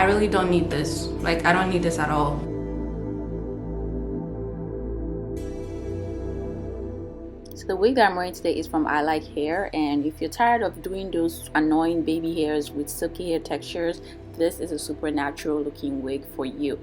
I really don't need this. Like, I don't need this at all. So the wig that I'm wearing today is from ILIKE Hair, and if you're tired of doing those annoying baby hairs with silky hair textures, this is a super natural looking wig for you.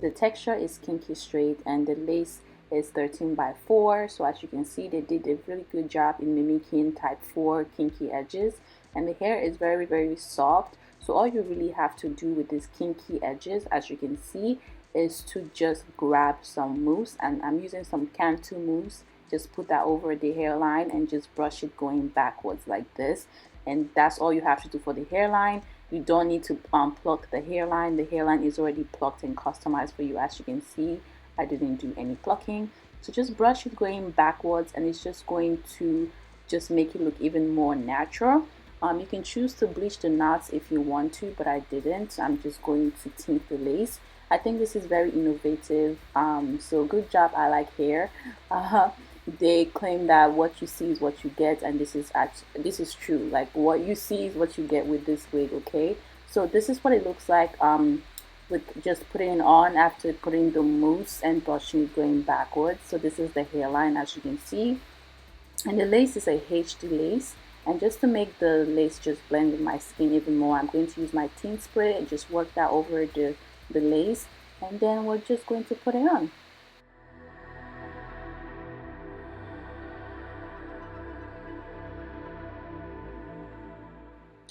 The texture is kinky straight and the lace is 13 by 4. So as you can see, they did a really good job in mimicking type 4 kinky edges, and the hair is very soft. So all you really have to do with these kinky edges, as you can see, is to just grab some mousse, and I'm using some Cantu mousse. Just put that over the hairline and just brush it going backwards like this, and that's all you have to do for the hairline. You don't need to pluck the hairline. The hairline is already plucked and customized for you. As you can see, I didn't do any plucking. So just brush it going backwards, and it's just going to just make it look even more natural. You can choose to bleach the knots if you want to, but I didn't. I'm just going to tint the lace. I think this is very innovative. So good job, ILIKE Hair. They claim that what you see is what you get, and this is true. Like, what you see is what you get with this wig. Okay, so this is what it looks like with just putting it on after putting the mousse and brushing it going backwards. So this is the hairline, as you can see, and the lace is a HD lace. And just to make the lace just blend with my skin even more, I'm going to use my tint spray and just work that over the lace, and then we're just going to put it on.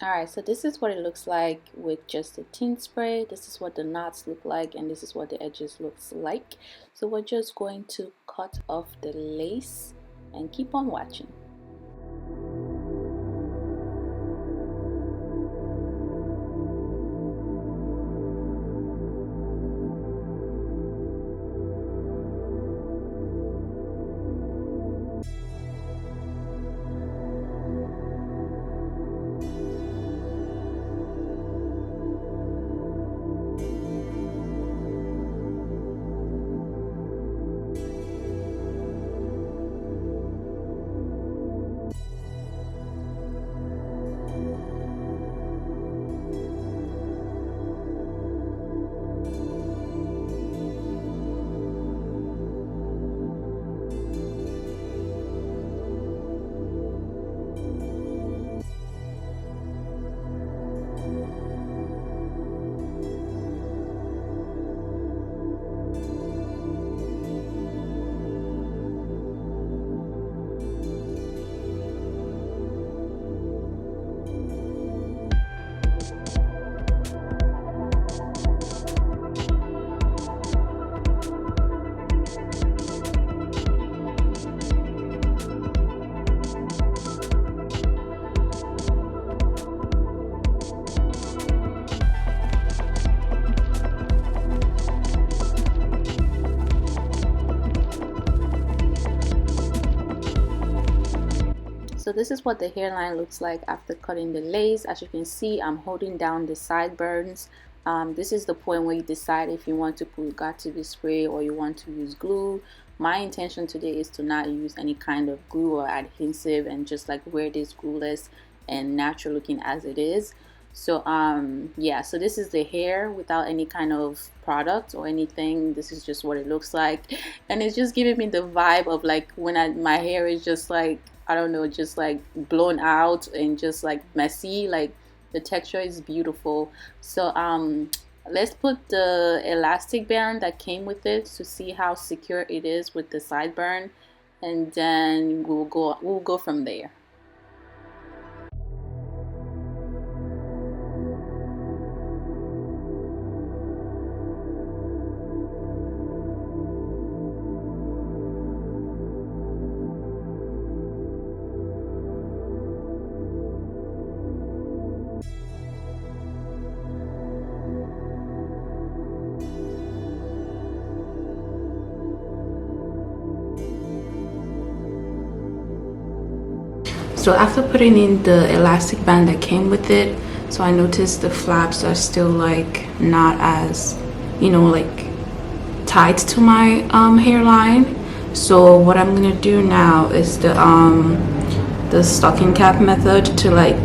Alright, so this is what it looks like with just the tint spray. This is what the knots look like, and this is what the edges looks like. So we're just going to cut off the lace and keep on watching. So this is what the hairline looks like after cutting the lace. As you can see, I'm holding down the sideburns. This is the point where you decide if you want to put Got2b spray or you want to use glue. My intention today is to not use any kind of glue or adhesive and just like wear this glueless and natural looking as it is. So yeah, so this is the hair without any kind of product or anything. This is just what it looks like, and it's just giving me the vibe of like when my hair is just like, I don't know, just like blown out and just like messy. Like, the texture is beautiful. So let's put the elastic band that came with it to see how secure it is with the sideburn, and then we'll go from there. So after putting in the elastic band that came with it, So I noticed the flaps are still like not as, you know, like tied to my hairline. So what I'm gonna do now is the stocking cap method to like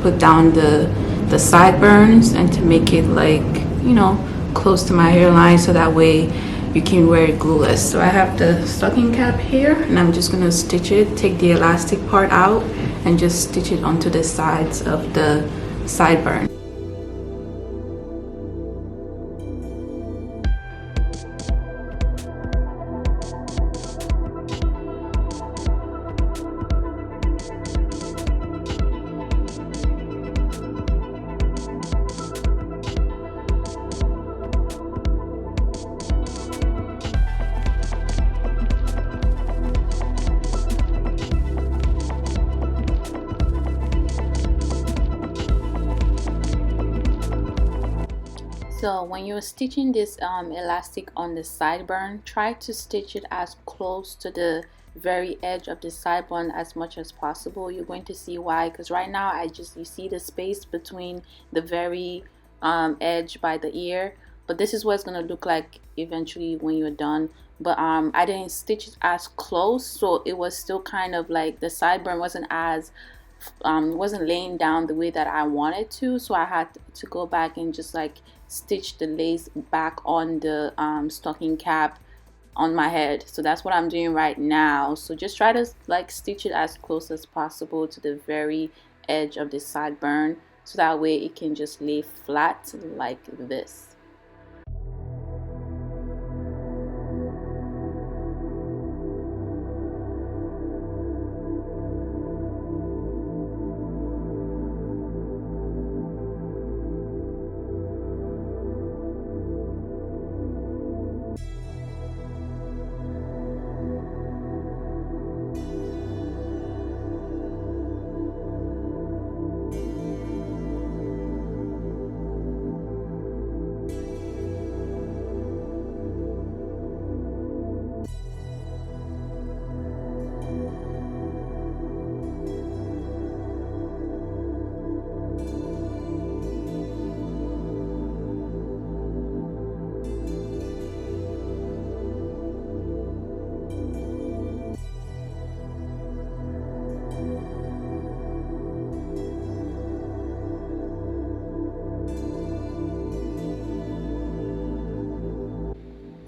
put down the sideburns and to make it like, you know, close to my hairline so that way you can wear it glueless. So I have the stocking cap here and I'm just gonna stitch it, take the elastic part out and just stitch it onto the sides of the sideburn. So when you're stitching this elastic on the sideburn, try to stitch it as close to the very edge of the sideburn as much as possible. You're going to see why, because right now you see the space between the very edge by the ear, but this is what it's going to look like eventually when you're done. But I didn't stitch it as close, so it was still kind of like the sideburn wasn't laying down the way that I wanted to, so I had to go back and just like stitch the lace back on the stocking cap on my head. So that's what I'm doing right now. So just try to like stitch it as close as possible to the very edge of the sideburn so that way it can just lay flat like this.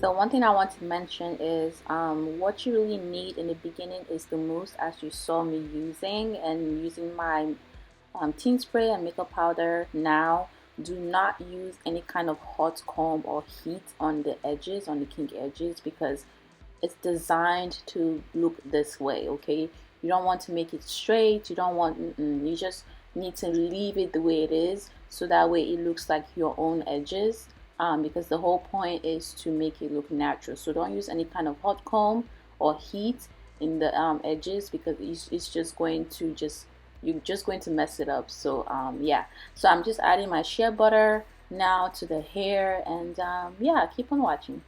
So one thing I want to mention is what you really need in the beginning is the mousse, as you saw me using my teen spray and makeup powder. Now do not use any kind of hot comb or heat on the edges, on the kinky edges, because it's designed to look this way. Okay, you don't want to make it straight, you don't want you just need to leave it the way it is so that way it looks like your own edges, because the whole point is to make it look natural. So don't use any kind of hot comb or heat in the edges, because it's just going to you're just going to mess it up. So yeah, so I'm just adding my shea butter now to the hair, and yeah, keep on watching.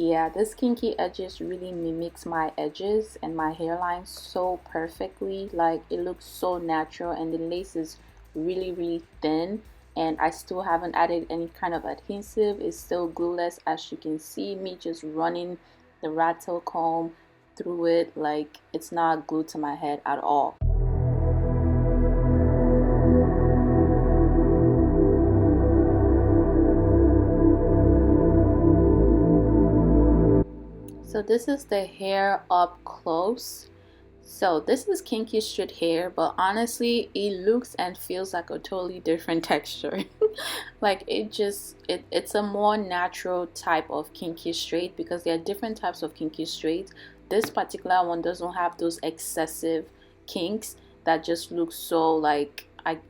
Yeah, this kinky edges really mimics my edges and my hairline so perfectly. Like, it looks so natural, and the lace is really thin, and I still haven't added any kind of adhesive. It's still glueless, as you can see me just running the rat tail comb through it. Like, it's not glued to my head at all. So this is the hair up close. So this is kinky straight hair, but honestly it looks and feels like a totally different texture. Like, it's a more natural type of kinky straight, because there are different types of kinky straight. This particular one doesn't have those excessive kinks that just look so like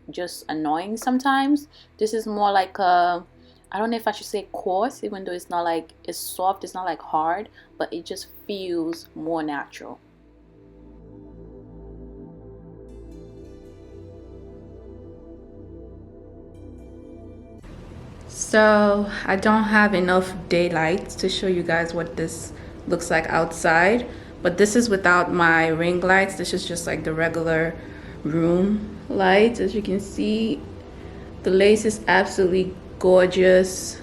just annoying sometimes. This is more like a, I don't know if I should say coarse, even though it's not like it's soft, it's not like hard, but it just feels more natural. So I don't have enough daylight to show you guys what this looks like outside, but this is without my ring lights. This is just like the regular room lights. As you can see, the lace is absolutely gorgeous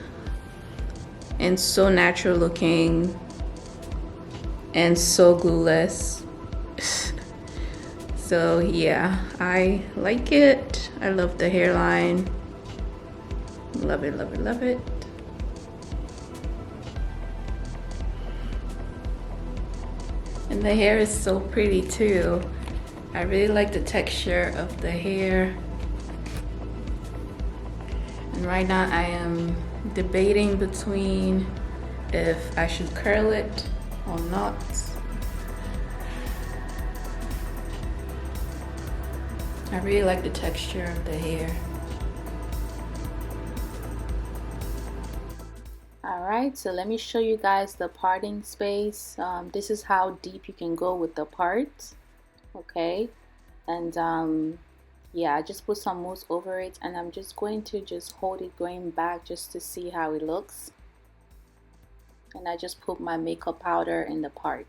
and so natural looking and so glueless. So yeah, I like it. I love the hairline. Love it, love it, love it. And the hair is so pretty too. I really like the texture of the hair. And right now I am debating between if I should curl it or not. I really like the texture of the hair. Alright, so let me show you guys the parting space. This is how deep you can go with the parts. Okay, and yeah, I just put some mousse over it, and I'm just going to just hold it going back just to see how it looks. And I just put my makeup powder in the part.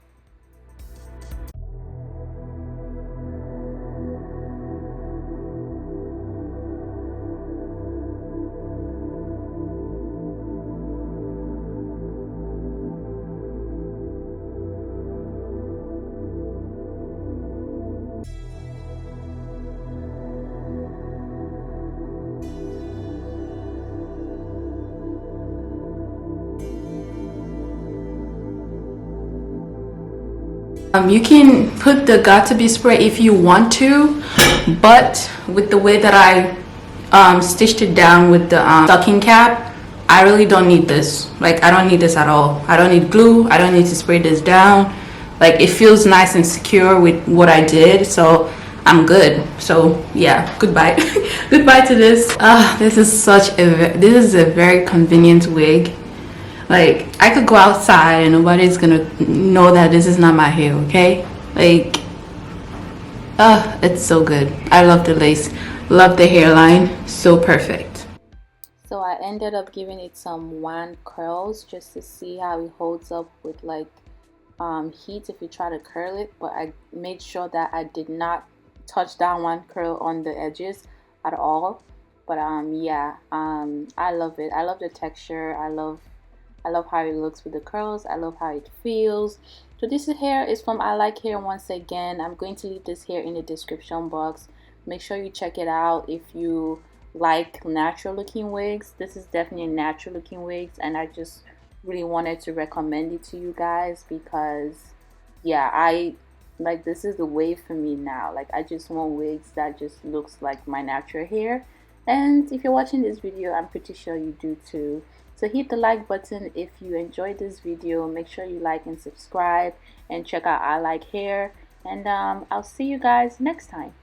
You can put the got to be spray if you want to, but with the way that I stitched it down with the stocking cap, I really don't need this. Like, I don't need this at all. I don't need glue. I don't need to spray this down. Like, it feels nice and secure with what I did, so I'm good. So yeah, goodbye. Goodbye to this. This is a very convenient wig. Like, I could go outside and nobody's gonna know that this is not my hair, okay? Like, it's so good. I love the lace, love the hairline, so perfect. So I ended up giving it some wand curls just to see how it holds up with like heat if you try to curl it, but I made sure that I did not touch that wand curl on the edges at all. But yeah, I love it. I love the texture. I love how it looks with the curls. I love how it feels. So this hair is from I Like Hair. Once again, I'm going to leave this hair in the description box. Make sure you check it out if you like natural looking wigs. This is definitely a natural looking wigs, and I just really wanted to recommend it to you guys because yeah, I like, this is the wave for me now. Like, I just want wigs that just looks like my natural hair. And if you're watching this video, I'm pretty sure you do too. So hit the like button if you enjoyed this video. Make sure you like and subscribe, and check out I Like Hair. And I'll see you guys next time.